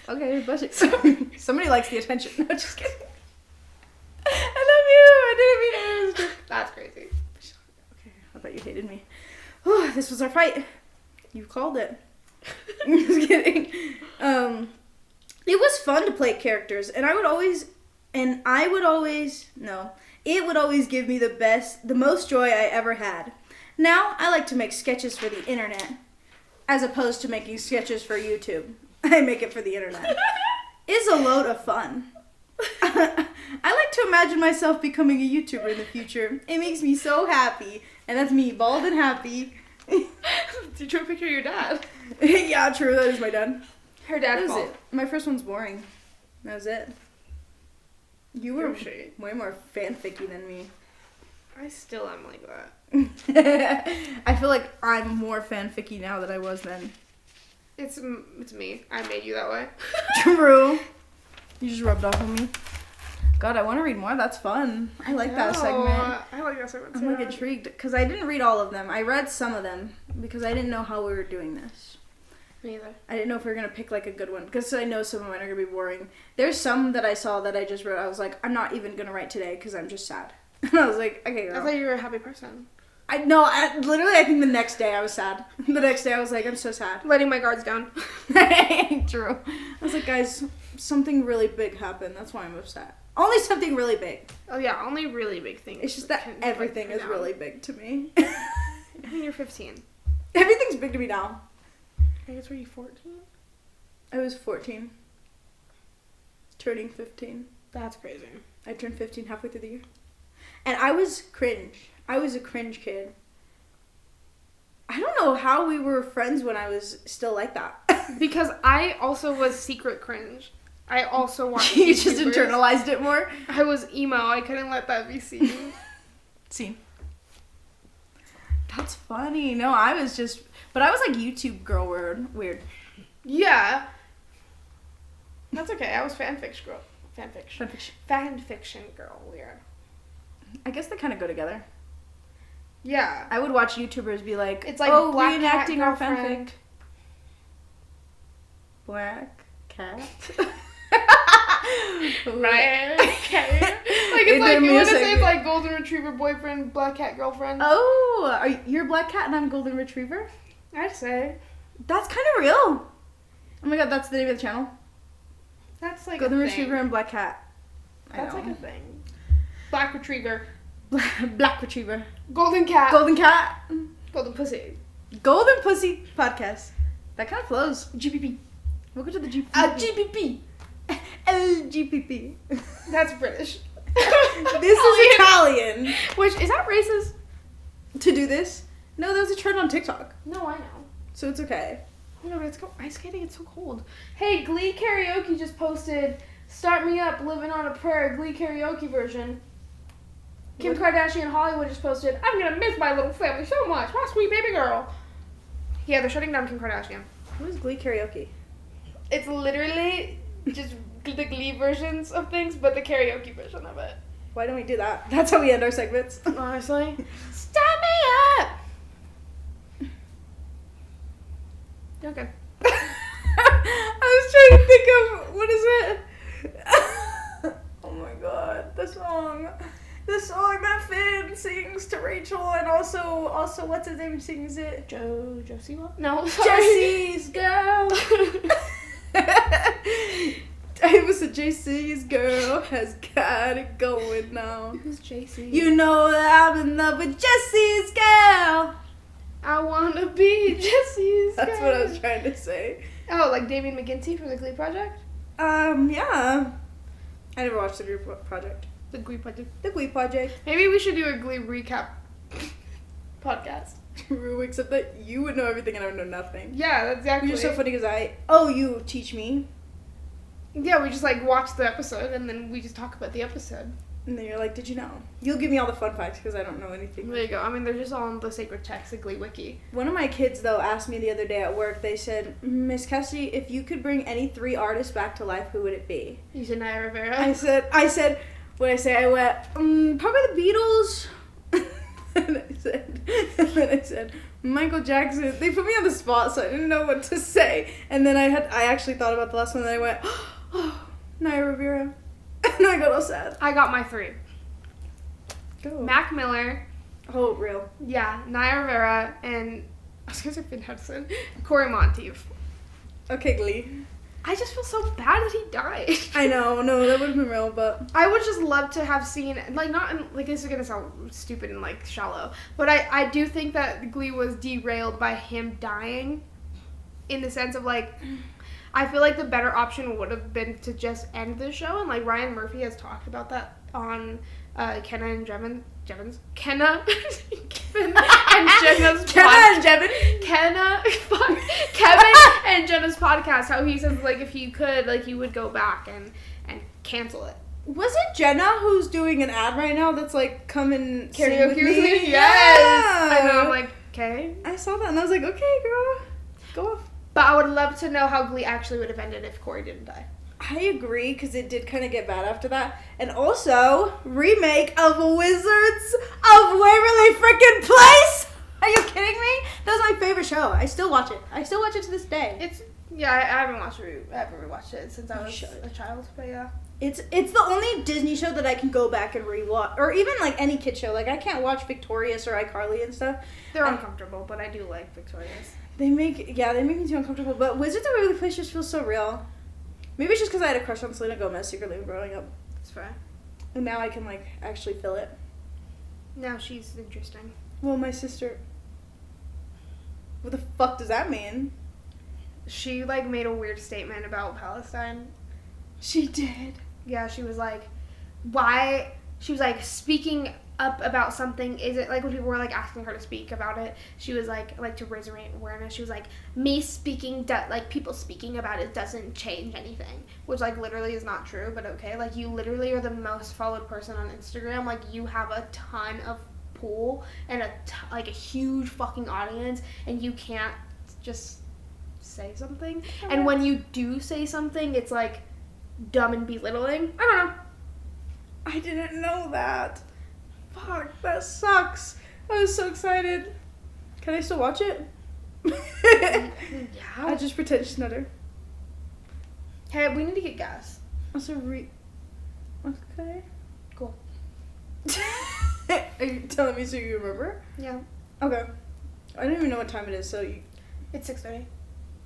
Okay, bless you. Somebody likes the attention. No, just kidding. I love you. I didn't mean it. defeated me. Oh, this was our fight. You called it. Just kidding. It was fun to play characters, and it would always give me the most joy I ever had. Now, I like to make sketches for the internet, as opposed to making sketches for YouTube. I make it for the internet. It's a load of fun. I like to imagine myself becoming a YouTuber in the future. It makes me so happy, and that's me, bald and happy. Did you try to picture your dad? Yeah, true, that is my dad. Her dad's That was bald. it. My first one's boring. That was it. You were Shade. way more fanficky than me. I still am like that. I feel like I'm more fanficky now than I was then. It's me. I made you that way. True. You just rubbed off on me. God, I want to read more. That's fun. I like that segment. I like that segment I'm too. like intrigued because I didn't read all of them. I read some of them because I didn't know how we were doing this. Me either. I didn't know if we were going to pick like a good one because I know some of mine are going to be boring. There's some that I saw that I just wrote. I was like, I'm not even going to write today because I'm just sad. And I was like, okay, girl. I thought you were a happy person. I think the next day I was sad. The next day I was like, I'm so sad. Letting my guards down. True. I was like, guys, something really big happened. That's why I'm upset. Only something really big. Oh yeah, only really big things. It's just that everything is really big to me. I mean, you're 15. Everything's big to me now. I guess were you 14? I was 14. Turning 15. That's crazy. I turned 15 halfway through the year. And I was cringe. I was a cringe kid. I don't know how we were friends when I was still like that. Because I also was secret cringe. I also watched You just YouTubers. internalized it more? I was emo. I couldn't let that be seen. Seen. That's funny. No, I was like YouTube girl weird. Yeah. That's okay. I was fanfiction girl. Fanfiction girl weird. I guess they kind of go together. Yeah. I would watch YouTubers be like, It's like oh, Black Cat reenacting our Girlfriend. fanfic. Black Cat. Right. Okay. Like In it's their like you want to music. say it's like golden retriever boyfriend, black cat girlfriend. Oh, you're Black Cat and I'm Golden Retriever? I'd say That's kind of real. Oh my god, that's the name of the channel. that's like Golden a Retriever thing. and Black Cat. That's like a thing. Black retriever, Black Retriever. golden cat, Golden Cat. golden pussy. Golden Pussy Podcast. That kind of flows. GPP. Welcome to the GPP. GPP. LGPP. That's British. This is Italian. Which is that racist? To do this? No, that was a trend on TikTok. No, I know. So it's okay. No, but it's ice skating. It's so cold. Hey, Glee karaoke just posted. Start me up, living on a prayer. Glee karaoke version. Kim Kardashian Hollywood just posted. I'm gonna miss my little family so much. My sweet baby girl. Yeah, they're shutting down Kim Kardashian. What is Glee karaoke? It's literally just the Glee versions of things, but the karaoke version of it. Why don't we do that? That's how we end our segments. Honestly. Stop me up! Okay. I was trying to think of, what is it? Oh my god, the song. The song that Finn sings to Rachel, and also what's his name sings it? Josie what? No, sorry. Jesse's girl. It was a JC's girl has got it going now. Who's JC? You know that I'm in love with Jesse's girl. I wanna be Jesse's girl. That's what I was trying to say. Oh, like Damien McGinty from the Glee Project? Yeah. I never watched the Glee Project. The Glee Project. The Glee Project. Maybe we should do a Glee recap podcast. True, except that you would know everything and I would know nothing. Yeah, that's exactly. You're so funny because you teach me. Yeah, we just like watch the episode and then we just talk about the episode. And then you're like, did you know? You'll give me all the fun facts because I don't know anything. There you go. I mean, they're just all in the sacred text, the Glee Wiki. One of my kids, though, asked me the other day at work, they said, Miss Cassidy, if you could bring any 3 artists back to life, who would it be? You said Naya Rivera? I said, what did I say? I went, probably the Beatles. and then I said, Michael Jackson. They put me on the spot, so I didn't know what to say. And then I actually thought about the last one, and I went, oh, Naya Rivera. And I got all sad. I got my 3. Go. Mac Miller, Oh, real. Yeah, Naya Rivera and I was gonna say Finn Hudson, Corey Monteith. Okay, Glee. I just feel so bad that he died. I know, no, that would have been real, but I would just love to have seen, like, not in, like, this is gonna sound stupid and, like, shallow, but I do think that Glee was derailed by him dying, in the sense of, like, I feel like the better option would have been to just end the show, and, like, Ryan Murphy has talked about that on Kenna and Kevin and Jenna's podcast, how he says, like, if he could, like, he would go back and cancel it. Was it Jenna who's doing an ad right now that's like, come and Karaoke with me? Yes! I know, I'm like, okay. I saw that and I was like, okay, girl, go off. But I would love to know how Glee actually would have ended if Corey didn't die. I agree, because it did kind of get bad after that. And also, remake of Wizards of Waverly Frickin' Place! Are you kidding me? That was my favorite show. I still watch it. I still watch it to this day. I haven't rewatched it since I was a child, but yeah. It's the only Disney show that I can go back and rewatch, or even like any kid show. Like I can't watch Victorious or iCarly and stuff. They're uncomfortable, but I do like Victorious. They make me too uncomfortable. But Wizards of Waverly Place just feels so real. Maybe it's just because I had a crush on Selena Gomez secretly growing up. That's fair. And now I can like actually feel it. Now she's interesting. Well, my sister. What the fuck does that mean? She like made a weird statement about Palestine. She did. Yeah, she was like, why? She was like speaking up about something. Is it like when people were like asking her to speak about it? She was like to raise awareness. She was like, me speaking, like people speaking about it doesn't change anything, which like literally is not true. But okay, like you literally are the most followed person on Instagram. Like you have a ton of pull and a huge fucking audience, and you can't just say something. And when you do say something, it's like dumb and belittling. I don't know. I didn't know that. Fuck, that sucks. I was so excited. Can I still watch it? Yeah. I just pretend she's not her. Hey, we need to get gas. Also, okay. Cool. Are you telling me so you remember? Yeah. Okay. I don't even know what time it is, so you... It's 6:30.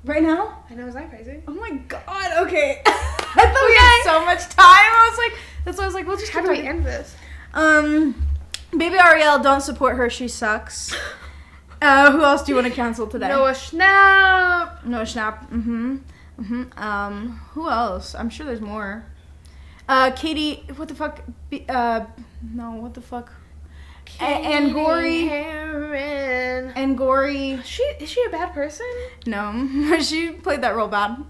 Right now? I know, is that crazy? Oh my god, okay. I thought we had so much time. I was like, that's why I was like, we'll just How do we end this? Baby Ariel, don't support her, she sucks. Who else do you want to cancel today? Noah Schnapp. Who else? I'm sure there's more. Katie, what the fuck? No, what the fuck? Angori. Angori. Is she a bad person? No, she played that real bad.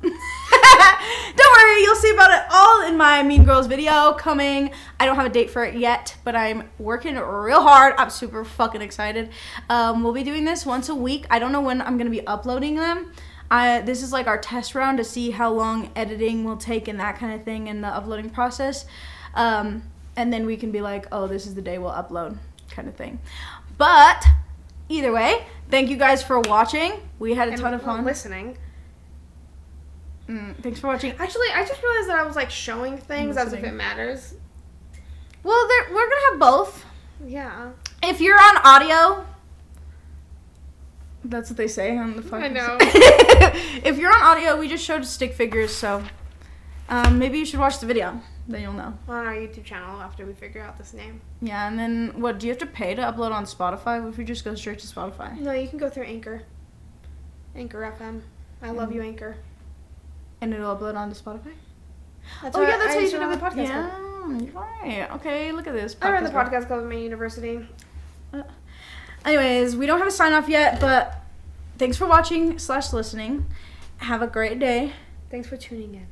Don't worry, you'll see about it all in my Mean Girls video coming. I don't have a date for it yet, but I'm working real hard. I'm super fucking excited. We'll be doing this once a week. I don't know when I'm going to be uploading them. This is like our test round to see how long editing will take and that kind of thing in the uploading process. And then we can be like, oh, this is the day we'll upload kind of thing. But either way, thank you guys for watching. We had a ton of fun. Listening. Thanks for watching. Actually, I just realized that I was like showing things as if it matters. Well, we're gonna have both. Yeah. If you're on audio, that's what they say on the podcast. I know. If you're on audio, we just showed stick figures, so maybe you should watch the video. Then you'll know. On our YouTube channel after we figure out this name. Yeah, and then what? Do you have to pay to upload on Spotify? What if we just go straight to Spotify? No, you can go through Anchor. Anchor FM. I love you, Anchor. And it'll upload onto Spotify? That's how you should have the podcast club. Yeah, you're right. Okay, look at this. I run the podcast club at my university. Anyways, we don't have a sign off yet, but thanks for watching / listening. Have a great day. Thanks for tuning in.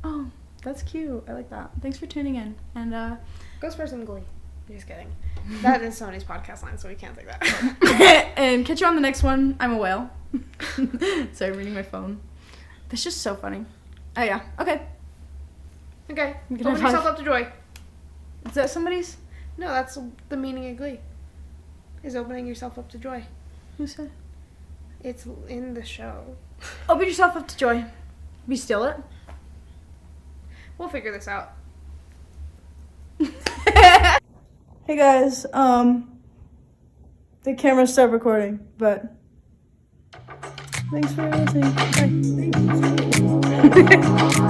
Oh, that's cute. I like that. Thanks for tuning in. And go spare some Glee. Just kidding. That is Sony's podcast line, so we can't take that. And catch you on the next one. I'm a whale. Sorry, I'm reading my phone. That's just so funny. Oh, yeah. Okay. Okay. Open yourself up to joy. Is that somebody's? No, that's the meaning of Glee. Is opening yourself up to joy. Who said? It's in the show. Open yourself up to joy. We steal it? We'll figure this out. Hey guys, the camera stopped recording, but thanks for listening. Bye.